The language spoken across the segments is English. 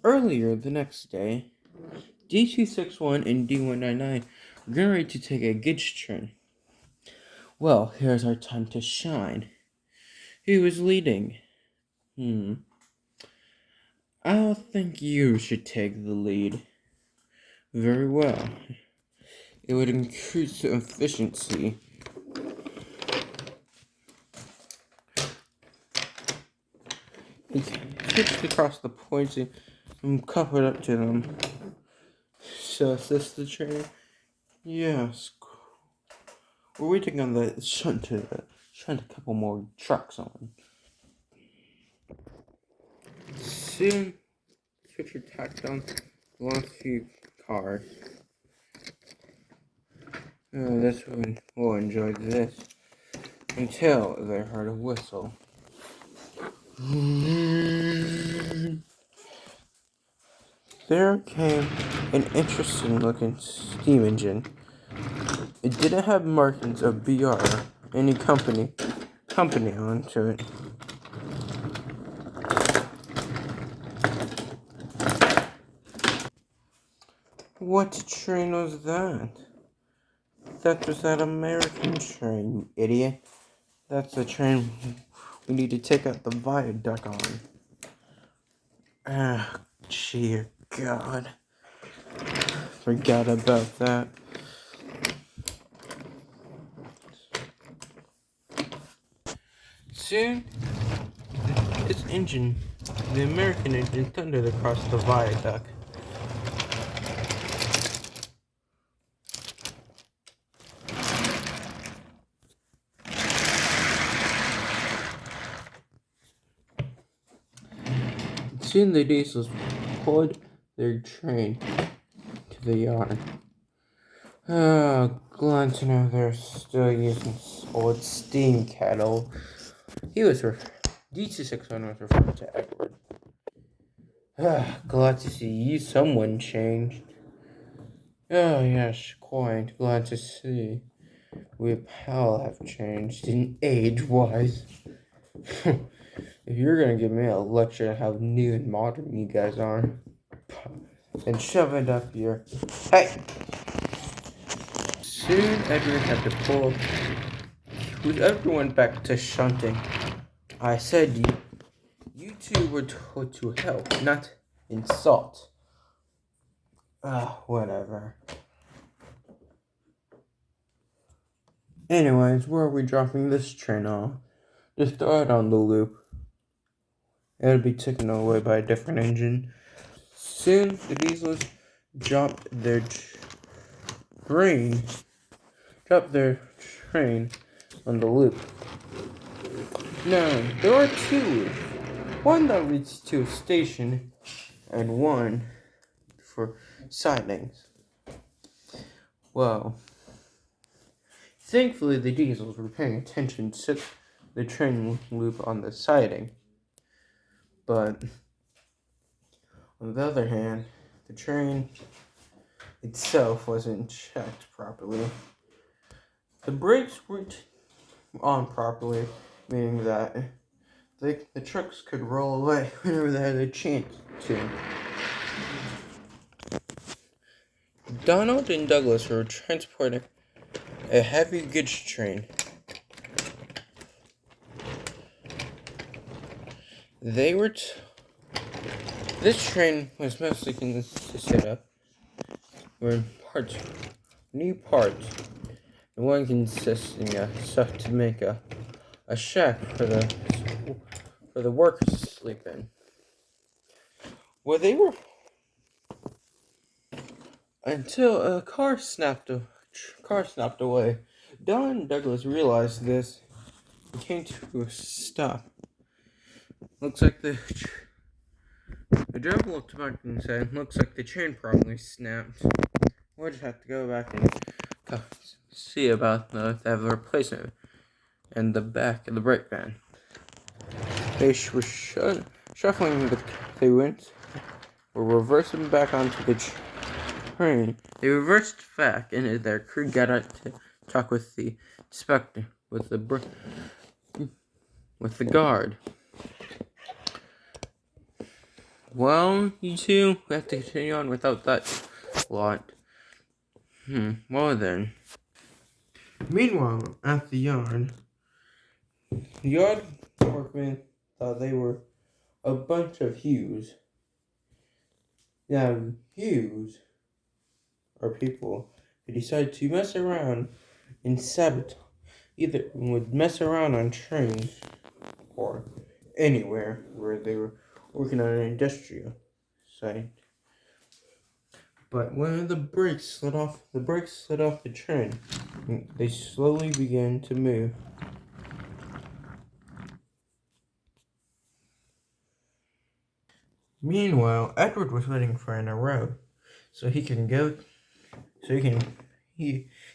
Earlier the next day, D261 and D199 were getting ready to take a goods train. Well, here's our time to shine. Who was leading? I think you should take the lead. Very well. It would increase the efficiency. He pitched across the points and covered up to them. So is this the train? Yes. We're waiting on the shunt to shunt a couple more trucks on. Soon, Switcher tacked on the last few cars. This one will enjoy this until they heard a whistle. There came an interesting looking steam engine. It didn't have markings of BR or any company onto it. What train was that? That was that American train, you idiot. That's the train we need to take out the viaduct on. Ah, dear God. Forgot about that. Soon, the American engine thundered across the viaduct. Soon the diesels pulled their train to the yard. Oh, glad to know they're still using old steam kettle. D261 was referred to Edward. Glad to see you. Someone changed. Oh, yes, quite glad to see. We all have changed in age-wise. If you're gonna give me a lecture on how new and modern you guys are, then shove it up your... Hey! Soon Edward had to pull everyone back to shunting. I said you two were told to help, not insult. Whatever. Anyways, where are we dropping this train off? Just throw it on the loop. It'll be taken away by a different engine. Soon, the diesels dropped their train on the loop. Now, there are two loops. One that leads to a station, and one for sidings. Well, thankfully the diesels were paying attention to the train loop on the siding. But, on the other hand, the train itself wasn't checked properly. The brakes weren't on properly, meaning that the trucks could roll away whenever they had a chance to. Donald and Douglas were transporting a heavy goods train. This train was mostly consisted of new parts, and one consisting of stuff to make a shack for the workers to sleep in. Well, they were until a car snapped away. Don and Douglas realized this and came to a stop. Looks like the driver looked back and said, "Looks like the chain probably snapped. We'll just have to go back and see about the replacement and the back of the brake van." They were shuffling. They were reversing back onto the train. They reversed back, and their crew got out to talk with the inspector, with the guard. Well, you two, we have to continue on without that lot. Well then. Meanwhile, at the yard workmen thought they were a bunch of Hughes. Now, Hughes are people who decide to mess around and sabotage. Either would mess around on trains or anywhere where they were working on an industrial site. But when the brakes slid off the train, they slowly began to move. Meanwhile, Edward was waiting for an road, so he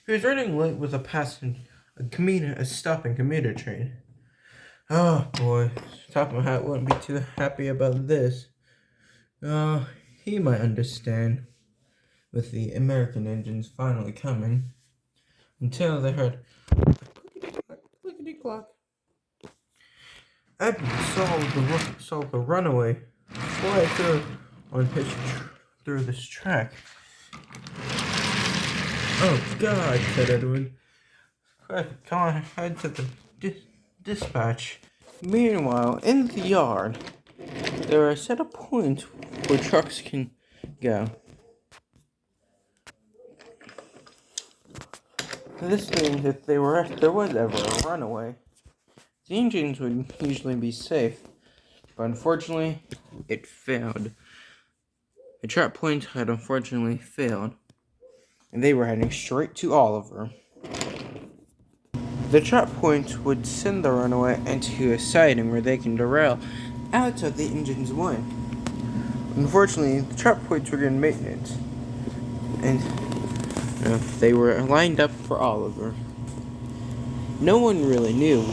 was running late with a stopping commuter train. Oh boy, top of my hat wouldn't be too happy about this. He might understand with the American engines finally coming. Until they heard clickety clock. Edward saw the runaway fly through this track. Oh God, said Edward. Quick, come on, head to the dispatch. Meanwhile, in the yard, there are a set of points where trucks can go. This means if there was ever a runaway, the engines would usually be safe, but unfortunately, it failed. The trap point had unfortunately failed, and they were heading straight to Oliver. The trap point would send the runaway into a siding where they can derail out of the engine's way. Unfortunately, the trap points were in maintenance, and they were lined up for Oliver. No one really knew,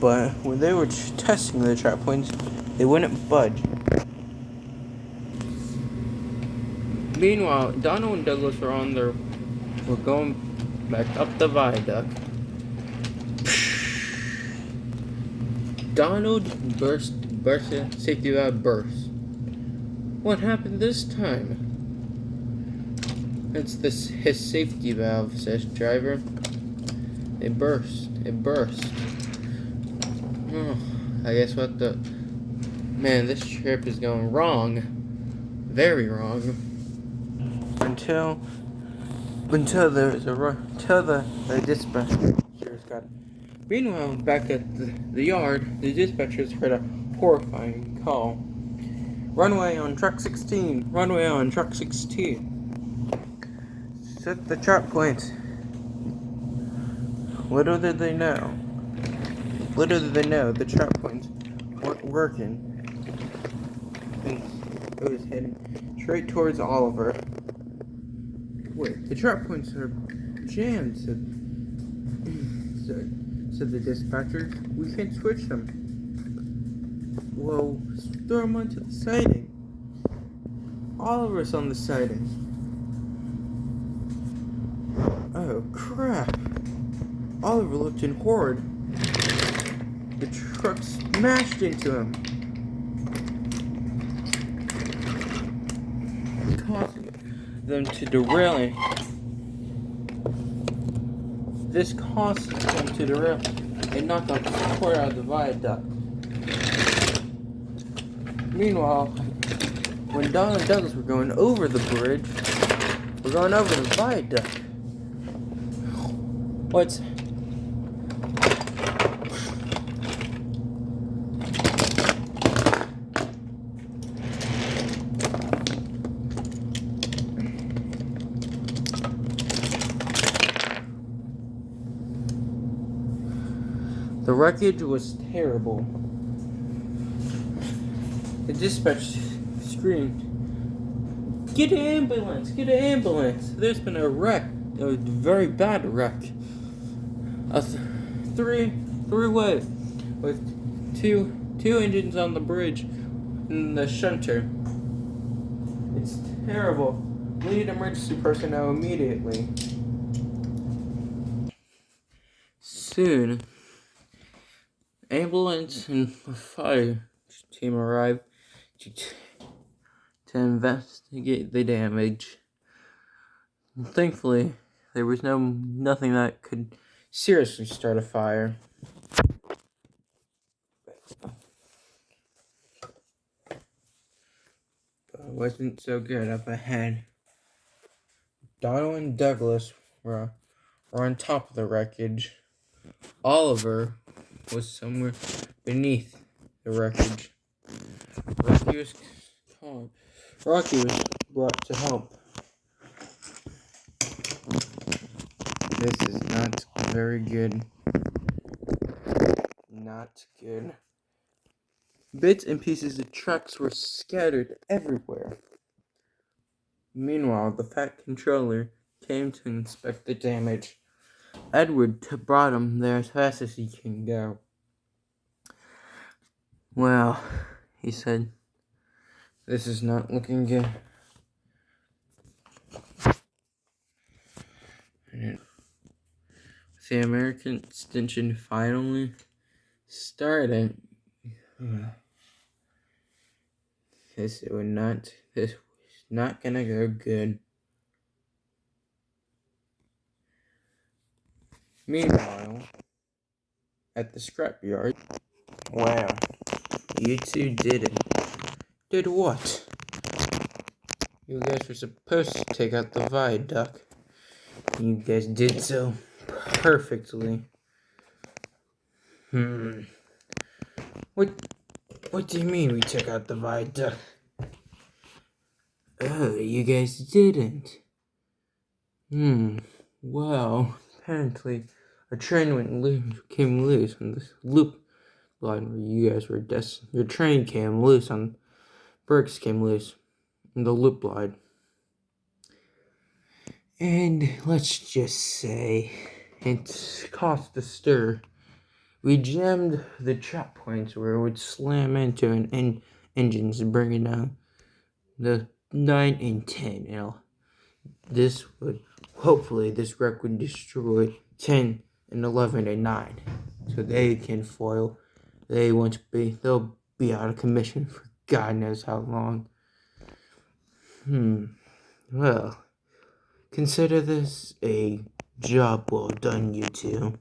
but when they were testing the trap points, they wouldn't budge. Meanwhile, Donald and Douglas were going back up the viaduct. Donald burst safety valve burst. What happened this time? It's his safety valve, says driver. It burst. Oh, I guess this trip is going wrong. Very wrong. Until the dispatchers got it. Meanwhile, back at the yard, the dispatchers heard a horrifying call. Runway on truck 16! Runway on truck 16! Set the trap point. Little did they know, the trap points weren't working. And it was heading straight towards Oliver. Wait, the trap points are jammed, said the dispatcher. We can't switch them. Well, throw them onto the siding. Oliver's on the siding. Oh, crap. Oliver looked in horror. The truck smashed into him, causing them to derail. This caused them to derail and knocked off the support out of the viaduct. Meanwhile, when Don and Douglas were going over the viaduct. What's the wreckage was terrible. The dispatch screamed, "Get an ambulance! Get an ambulance! There's been a wreck, a very bad wreck. A three-way with two engines on the bridge and the shunter. It's terrible. We need emergency personnel immediately." Soon, ambulance and fire team arrived to investigate the damage. Thankfully, there was nothing that could seriously start a fire. But it wasn't so good up ahead. Donald and Douglas were on top of the wreckage. Oliver was somewhere beneath the wreckage. Rocky was brought to help. This is not very good. Not good. Bits and pieces of trucks were scattered everywhere. Meanwhile, the Fat Controller came to inspect the damage. Edward brought him there as fast as he can go. Well, he said, this is not looking good. The American extension finally started. This was not gonna go good. Meanwhile, at the scrapyard, wow, you two did it. Did what? You guys were supposed to take out the viaduct. You guys did so perfectly. What do you mean we took out the viaduct? Oh, you guys didn't. Well, apparently a train came loose on this loop line where you guys were your train came loose on brakes came loose in the loop line. And let's just say it caused a stir. We jammed the chop points where it would slam into an engines bringing down the 9 and 10. This wreck would destroy 10 and 11 and 9. So they can foil. They'll be out of commission for God knows how long. Well, consider this a job well done, you two.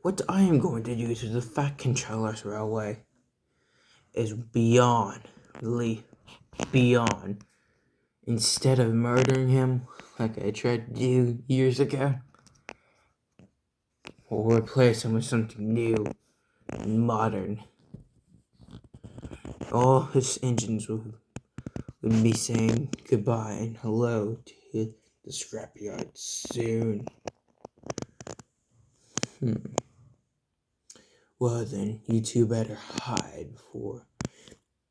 What I am going to do to the Fat Controller's Railway is beyond. Instead of murdering him like I tried to do years ago, we'll replace him with something new and modern. All his engines would be saying goodbye and hello to the scrapyard soon. Well then, you two better hide before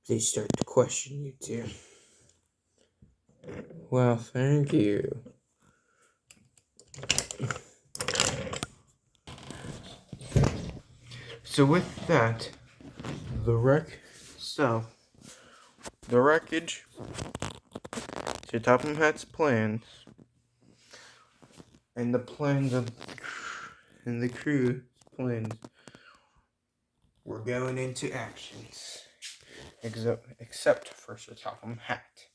they start to question you two. Well, thank you. So with that, the wreckage, to Topham Hatt's plans, and the crew's plans were going into actions, except for Sir Topham Hatt.